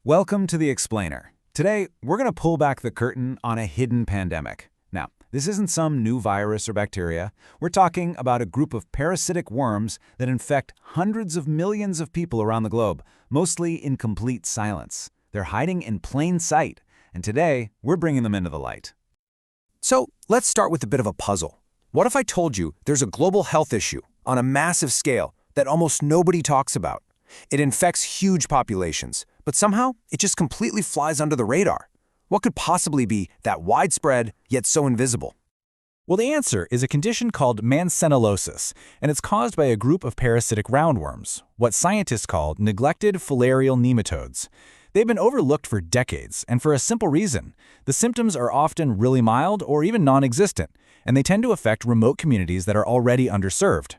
Welcome to The Explainer. Today, we're going to pull back the curtain on a hidden pandemic. Now, this isn't some new virus or bacteria. We're talking about a group of parasitic worms that infect hundreds of millions of people around the globe, mostly in complete silence. They're hiding in plain sight, and today, we're bringing them into the light. So, let's start with a bit of a puzzle. What if I told you there's a global health issue on a massive scale that almost nobody talks about? It infects huge populations, but somehow it just completely flies under the radar. What could possibly be that widespread, yet so invisible? Well, the answer is a condition called Mansonellosis, and it's caused by a group of parasitic roundworms, what scientists call neglected filarial nematodes. They've been overlooked for decades, and for a simple reason. The symptoms are often really mild or even non-existent, and they tend to affect remote communities that are already underserved.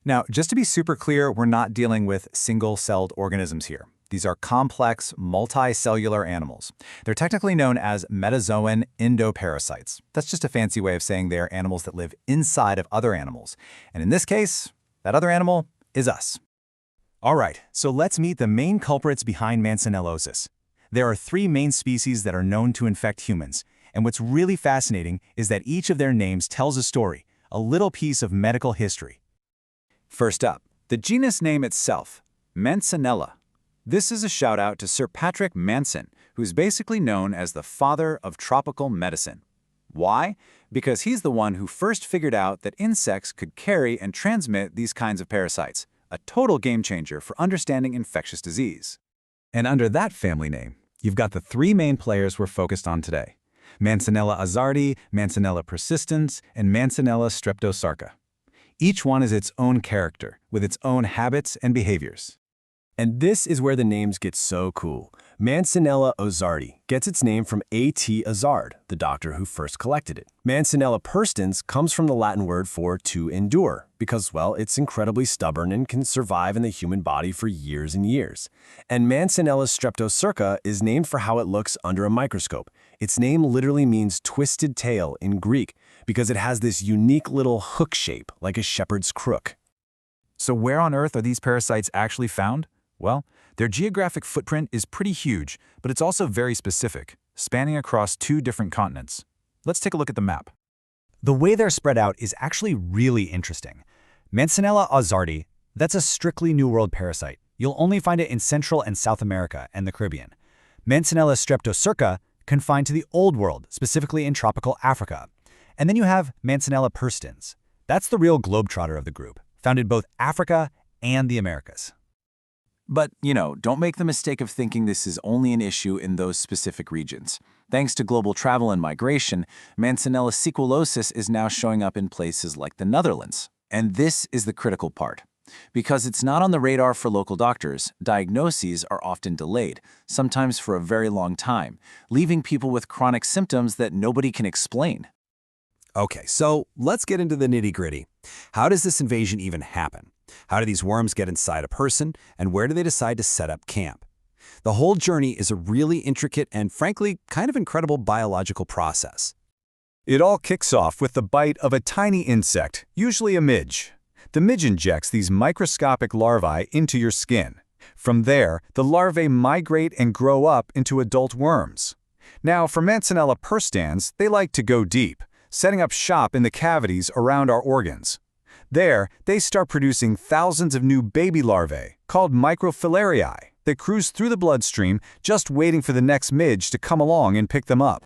Now, just to be super clear, we're not dealing with single-celled organisms here. These are complex, multicellular animals. They're technically known as metazoan endoparasites. That's just a fancy way of saying they're animals that live inside of other animals. And in this case, that other animal is us. All right, so let's meet the main culprits behind Mansonellosis. There are three main species that are known to infect humans, and what's really fascinating is that each of their names tells a story, a little piece of medical history. First up, the genus name itself, Mansonella. This is a shout-out to Sir Patrick Manson, who's basically known as the father of tropical medicine. Why? Because he's the one who first figured out that insects could carry and transmit these kinds of parasites, a total game-changer for understanding infectious disease. And under that family name, you've got the three main players we're focused on today: Mansonella ozzardi, Mansonella persistens, and Mansonella streptocerca. Each one is its own character, with its own habits and behaviors. And this is where the names get so cool. Mansonella ozzardi gets its name from A.T. Ozzard, the doctor who first collected it. Mansonella perstans comes from the Latin word for to endure, because, well, it's incredibly stubborn and can survive in the human body for years and years. And Mansonella streptocerca is named for how it looks under a microscope. Its name literally means twisted tail in Greek, because it has this unique little hook shape, like a shepherd's crook. So where on earth are these parasites actually found? Well, their geographic footprint is pretty huge, but it's also very specific, spanning across 2 different continents. Let's take a look at the map. The way they're spread out is actually really interesting. Mansonella ozzardi, that's a strictly New World parasite. You'll only find it in Central and South America and the Caribbean. Mansonella streptocerca, confined to the Old World, specifically in tropical Africa. And then you have Mansonella perstans. That's the real globetrotter of the group, found in both Africa and the Americas. But, don't make the mistake of thinking this is only an issue in those specific regions. Thanks to global travel and migration, Mansonella sequulosis is now showing up in places like the Netherlands. And this is the critical part. Because it's not on the radar for local doctors, diagnoses are often delayed, sometimes for a very long time, leaving people with chronic symptoms that nobody can explain. Okay, so let's get into the nitty-gritty. How does this invasion even happen? How do these worms get inside a person, and where do they decide to set up camp? The whole journey is a really intricate and, frankly, kind of incredible biological process. It all kicks off with the bite of a tiny insect, usually a midge. The midge injects these microscopic larvae into your skin. From there, the larvae migrate and grow up into adult worms. Now, for Mansonella perstans, they like to go deep, setting up shop in the cavities around our organs. There, they start producing thousands of new baby larvae, called microfilariae, that cruise through the bloodstream, just waiting for the next midge to come along and pick them up.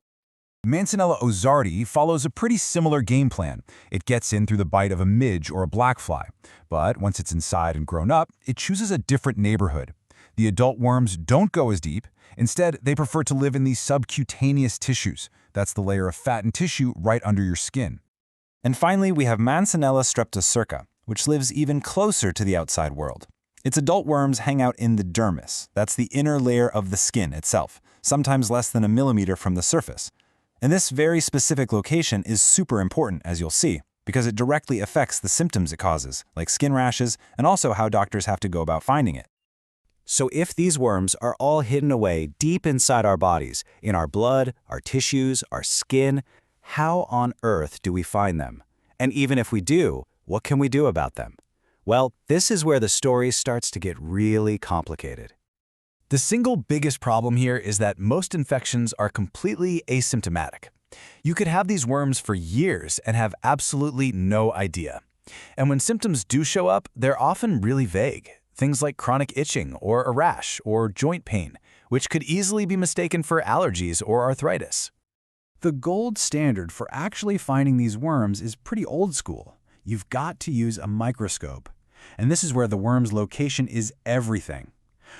Mansonella ozzardi follows a pretty similar game plan. It gets in through the bite of a midge or a blackfly. But once it's inside and grown up, it chooses a different neighborhood. The adult worms don't go as deep. Instead, they prefer to live in these subcutaneous tissues. That's the layer of fat and tissue right under your skin. And finally, we have Mansonella streptocerca, which lives even closer to the outside world. Its adult worms hang out in the dermis. That's the inner layer of the skin itself, sometimes less than a millimeter from the surface. And this very specific location is super important, as you'll see, because it directly affects the symptoms it causes, like skin rashes, and also how doctors have to go about finding it. So if these worms are all hidden away deep inside our bodies, in our blood, our tissues, our skin, how on earth do we find them? And even if we do, what can we do about them? Well, this is where the story starts to get really complicated. The single biggest problem here is that most infections are completely asymptomatic. You could have these worms for years and have absolutely no idea. And when symptoms do show up, they're often really vague. Things like chronic itching or a rash or joint pain, which could easily be mistaken for allergies or arthritis. The gold standard for actually finding these worms is pretty old school. You've got to use a microscope. And this is where the worm's location is everything.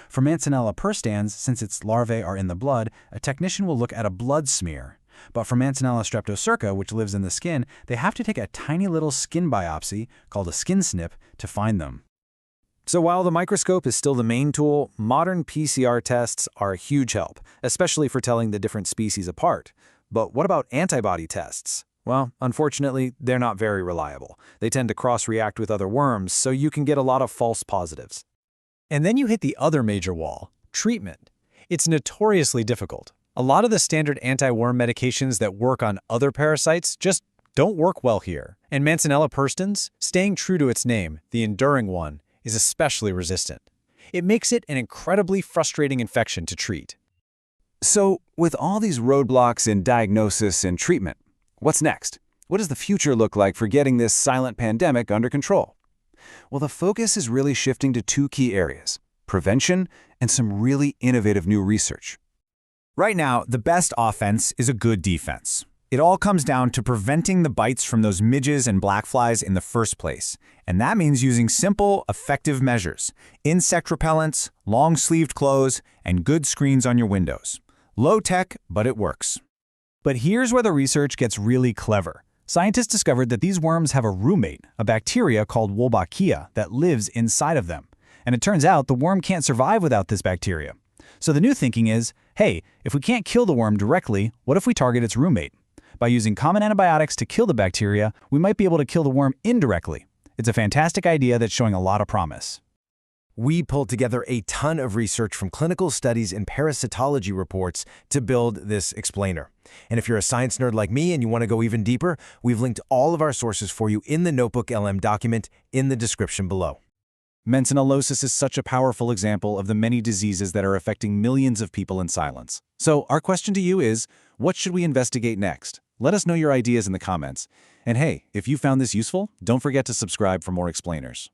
For Mansonella perstans, since its larvae are in the blood, a technician will look at a blood smear. But for Mansonella streptocerca, which lives in the skin, they have to take a tiny little skin biopsy, called a skin snip, to find them. So while the microscope is still the main tool, modern PCR tests are a huge help, especially for telling the different species apart. But what about antibody tests? Well, unfortunately, they're not very reliable. They tend to cross-react with other worms, so you can get a lot of false positives. And then you hit the other major wall, treatment. It's notoriously difficult. A lot of the standard anti-worm medications that work on other parasites just don't work well here. And Mansonella perstans, staying true to its name, the enduring one, is especially resistant. It makes it an incredibly frustrating infection to treat. So, with all these roadblocks in diagnosis and treatment, what's next? What does the future look like for getting this silent pandemic under control? Well, the focus is really shifting to two key areas: prevention and some really innovative new research. Right now, the best offense is a good defense. It all comes down to preventing the bites from those midges and black flies in the first place. And that means using simple, effective measures: insect repellents, long-sleeved clothes, and good screens on your windows. Low tech, but it works. But here's where the research gets really clever. Scientists discovered that these worms have a roommate, a bacteria called Wolbachia, that lives inside of them. And it turns out the worm can't survive without this bacteria. So the new thinking is, hey, if we can't kill the worm directly, what if we target its roommate? By using common antibiotics to kill the bacteria, we might be able to kill the worm indirectly. It's a fantastic idea that's showing a lot of promise. We pulled together a ton of research from clinical studies and parasitology reports to build this explainer. And if you're a science nerd like me and you want to go even deeper, we've linked all of our sources for you in the Notebook LM document in the description below. Mansonellosis is such a powerful example of the many diseases that are affecting millions of people in silence. So our question to you is, what should we investigate next? Let us know your ideas in the comments. And hey, if you found this useful, don't forget to subscribe for more explainers.